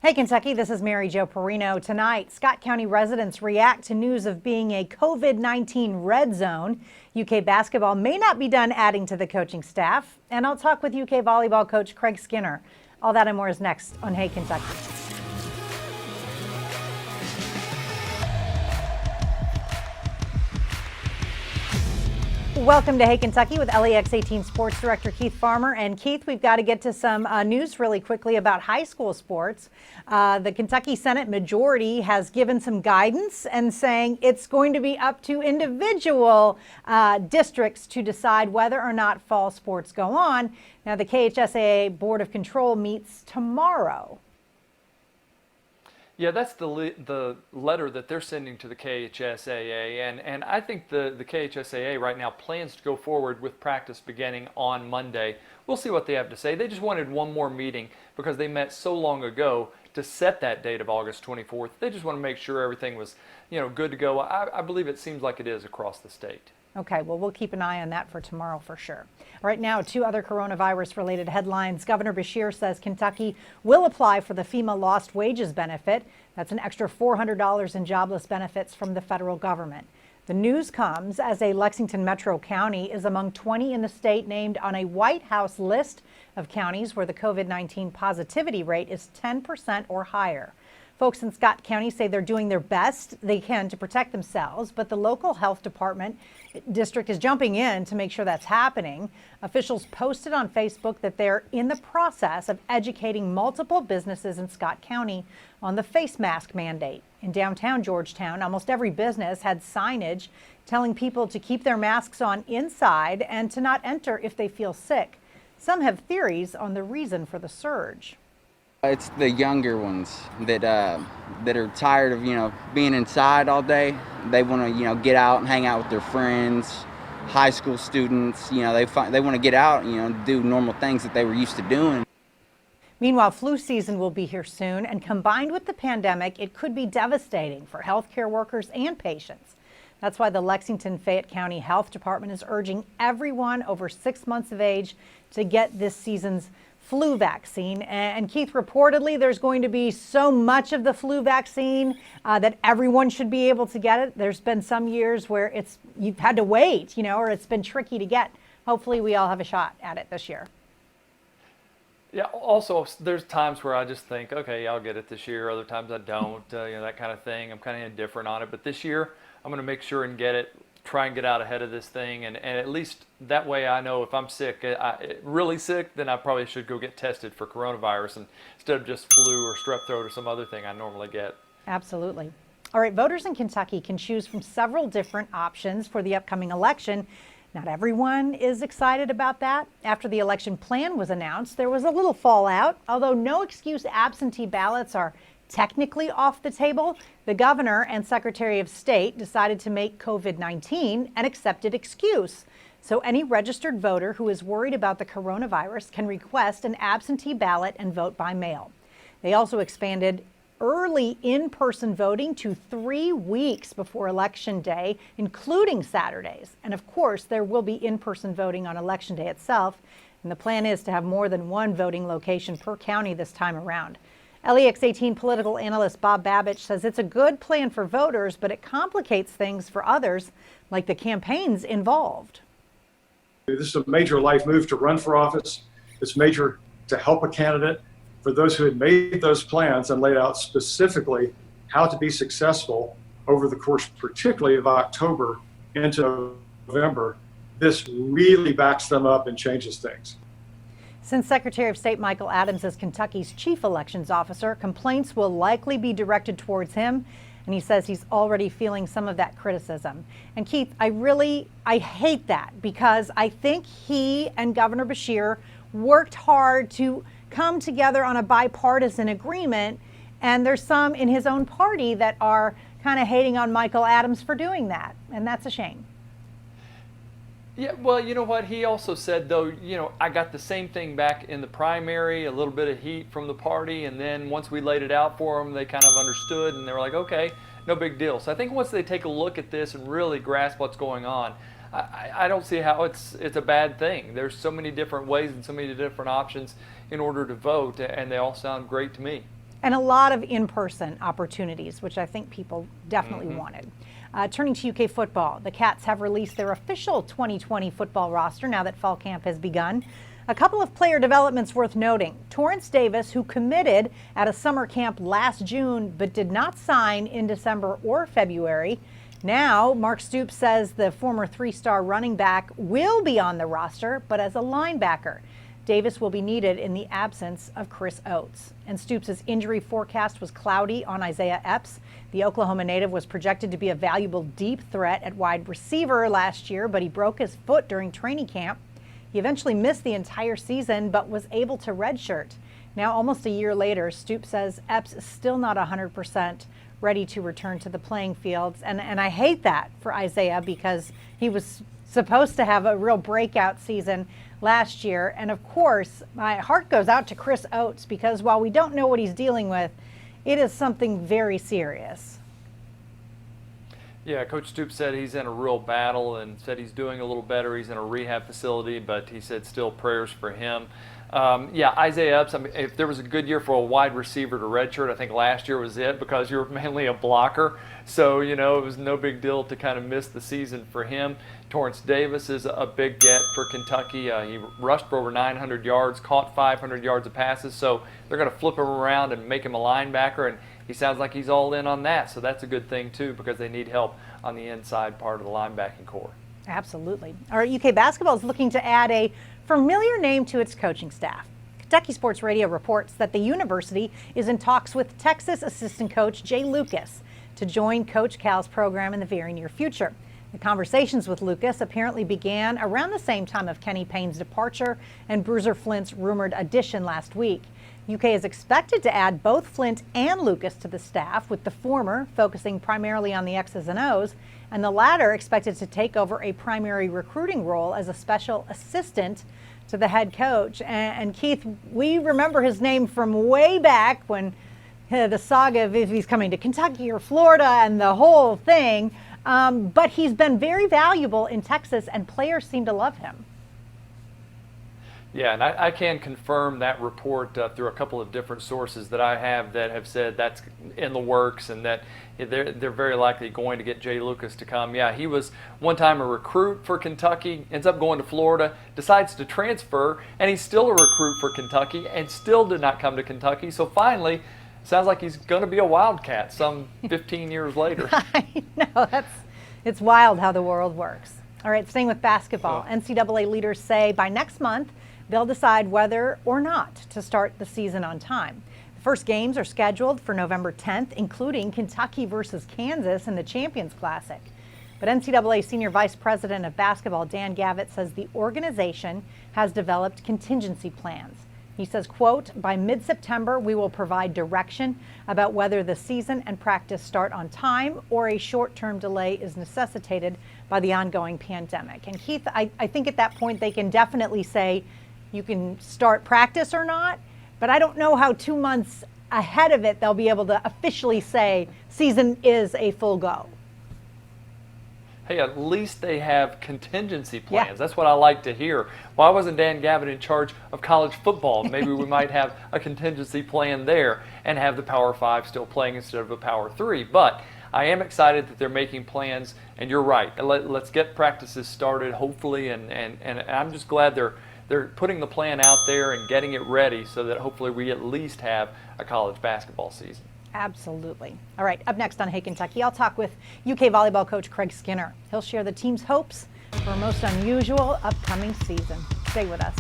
Hey Kentucky, this is Mary Jo Perino. Tonight, Scott County residents react to news of being a COVID-19 red zone. UK basketball may not be done adding to the coaching staff. And I'll talk with UK volleyball coach Craig Skinner. All that and more is next on Hey Kentucky. Welcome to Hey Kentucky with LEX 18 Sports Director Keith Farmer. And Keith, we've got to get to some news really quickly about high school sports. The Kentucky Senate majority has given some guidance and saying it's going to be up to individual districts to decide whether or not fall sports go on. Now, the KHSAA Board of Control meets tomorrow. Yeah, that's the letter that they're sending to the KHSAA, and I think the KHSAA right now plans to go forward with practice beginning on Monday. We'll see what they have to say. They just wanted one more meeting because they met so long ago to set that date of August 24th. They just want to make sure everything was, good to go. I believe it seems like it is across the state. Okay, well, we'll keep an eye on that for tomorrow for sure. Right now, two other coronavirus-related headlines. Governor Beshear says Kentucky will apply for the FEMA lost wages benefit. That's an extra $400 in jobless benefits from the federal government. The news comes as a Lexington Metro county is among 20 in the state named on a White House list of counties where the COVID-19 positivity rate is 10% or higher. Folks in Scott County say they're doing their best they can to protect themselves, but the local health department district is jumping in to make sure that's happening. Officials posted on Facebook that they're in the process of educating multiple businesses in Scott County on the face mask mandate. In downtown Georgetown, almost every business had signage telling people to keep their masks on inside and to not enter if they feel sick. Some have theories on the reason for the surge. It's the younger ones that are tired of being inside all day. They want to get out and hang out with their friends. High school students, they want to get out, do normal things that they were used to doing. Meanwhile, flu season will be here soon, and combined with the pandemic, it could be devastating for healthcare workers and patients. That's why the Lexington-Fayette County Health Department is urging everyone over 6 months of age to get this season's flu vaccine. And Keith, reportedly, there's going to be so much of the flu vaccine that everyone should be able to get it. There's been some years where you've had to wait, or it's been tricky to get. Hopefully we all have a shot at it this year. Yeah, also, there's times where I just think, okay, I'll get it this year. Other times I don't, that kind of thing. I'm kind of indifferent on it. But this year, I'm going to make sure and get it, try and get out ahead of this thing. And at least that way I know if I'm sick, really sick, then I probably should go get tested for coronavirus instead of just flu or strep throat or some other thing I normally get. Absolutely. All right, voters in Kentucky can choose from several different options for the upcoming election. Not everyone is excited about that. After the election plan was announced, there was a little fallout. Although no excuse absentee ballots are technically off the table, the governor and secretary of state decided to make COVID-19 an accepted excuse. So any registered voter who is worried about the coronavirus can request an absentee ballot and vote by mail. They also expanded early in-person voting to 3 weeks before Election Day, including Saturdays. And of course, there will be in-person voting on Election Day itself. And the plan is to have more than one voting location per county this time around. LEX 18 political analyst Bob Babich says it's a good plan for voters, but it complicates things for others, like the campaigns involved. This is a major life move to run for office. It's major to help a candidate. For those who had made those plans and laid out specifically how to be successful over the course, particularly of October into November, this really backs them up and changes things. Since Secretary of State Michael Adams is Kentucky's chief elections officer, complaints will likely be directed towards him. And he says he's already feeling some of that criticism. And Keith, I hate that because I think he and Governor Beshear worked hard to come together on a bipartisan agreement. And there's some in his own party that are kind of hating on Michael Adams for doing that. And that's a shame. Yeah, well, you know what? He also said, though, I got the same thing back in the primary, a little bit of heat from the party, and then once we laid it out for them, they kind of understood, and they were like, okay, no big deal. So I think once they take a look at this and really grasp what's going on, I don't see how it's a bad thing. There's so many different ways and so many different options in order to vote, and they all sound great to me. And a lot of in-person opportunities, which I think people definitely wanted. Turning to UK football, the Cats have released their official 2020 football roster now that fall camp has begun. A couple of player developments worth noting. Torrance Davis, who committed at a summer camp last June but did not sign in December or February. Now, Mark Stoops says the former three-star running back will be on the roster, but as a linebacker. Davis will be needed in the absence of Chris Oates. And Stoops' injury forecast was cloudy on Isaiah Epps. The Oklahoma native was projected to be a valuable deep threat at wide receiver last year, but he broke his foot during training camp. He eventually missed the entire season, but was able to redshirt. Now, almost a year later, Stoops says Epps is still not 100% ready to return to the playing fields. And I hate that for Isaiah because he was supposed to have a real breakout season last year. And of course, my heart goes out to Chris Oates because while we don't know what he's dealing with, it is something very serious. Yeah, Coach Stoops said he's in a real battle and said he's doing a little better. He's in a rehab facility, but he said still prayers for him. Yeah, Isaiah Epps, I mean, if there was a good year for a wide receiver to redshirt, I think last year was it because you were mainly a blocker. So, you know, it was no big deal to kind of miss the season for him. Torrance Davis is a big get for Kentucky. He rushed for over 900 yards, caught 500 yards of passes. So they're going to flip him around and make him a linebacker. And he sounds like he's all in on that. So that's a good thing, too, because they need help on the inside part of the linebacking core. Absolutely. All right, UK basketball is looking to add a familiar name to its coaching staff. Kentucky Sports Radio reports that the university is in talks with Texas assistant coach Jay Lucas to join Coach Cal's program in the very near future. The conversations with Lucas apparently began around the same time of Kenny Payne's departure and Bruiser Flint's rumored addition last week. UK is expected to add both Flint and Lucas to the staff, with the former focusing primarily on the X's and O's, and the latter expected to take over a primary recruiting role as a special assistant to the head coach. And Keith, we remember his name from way back when the saga of if he's coming to Kentucky or Florida and the whole thing. But he's been very valuable in Texas, and players seem to love him. Yeah, and I can confirm that report through a couple of different sources that I have that have said that's in the works and that they're very likely going to get Jay Lucas to come. Yeah, he was one time a recruit for Kentucky, ends up going to Florida, decides to transfer, and he's still a recruit for Kentucky and still did not come to Kentucky. So finally, sounds like he's going to be a Wildcat some 15 years later. I know, it's wild how the world works. All right, staying with basketball, NCAA leaders say by next month, they'll decide whether or not to start the season on time. The first games are scheduled for November 10th, including Kentucky versus Kansas in the Champions Classic. But NCAA Senior Vice President of Basketball Dan Gavitt says the organization has developed contingency plans. He says, quote, by mid-September, we will provide direction about whether the season and practice start on time or a short-term delay is necessitated by the ongoing pandemic. And Keith, I think at that point they can definitely say, you can start practice or not, but I don't know how 2 months ahead of it they'll be able to officially say season is a full go. Hey, at least they have contingency plans. Yeah. That's what I like to hear. Why wasn't Dan Gavitt in charge of college football? Maybe we might have a contingency plan there and have the Power 5 still playing instead of a Power 3. But I am excited that they're making plans, and you're right. Let's get practices started, hopefully, and I'm just glad they're putting the plan out there and getting it ready so that hopefully we at least have a college basketball season. Absolutely. All right, up next on Hey Kentucky, I'll talk with UK volleyball coach Craig Skinner. He'll share the team's hopes for a most unusual upcoming season. Stay with us.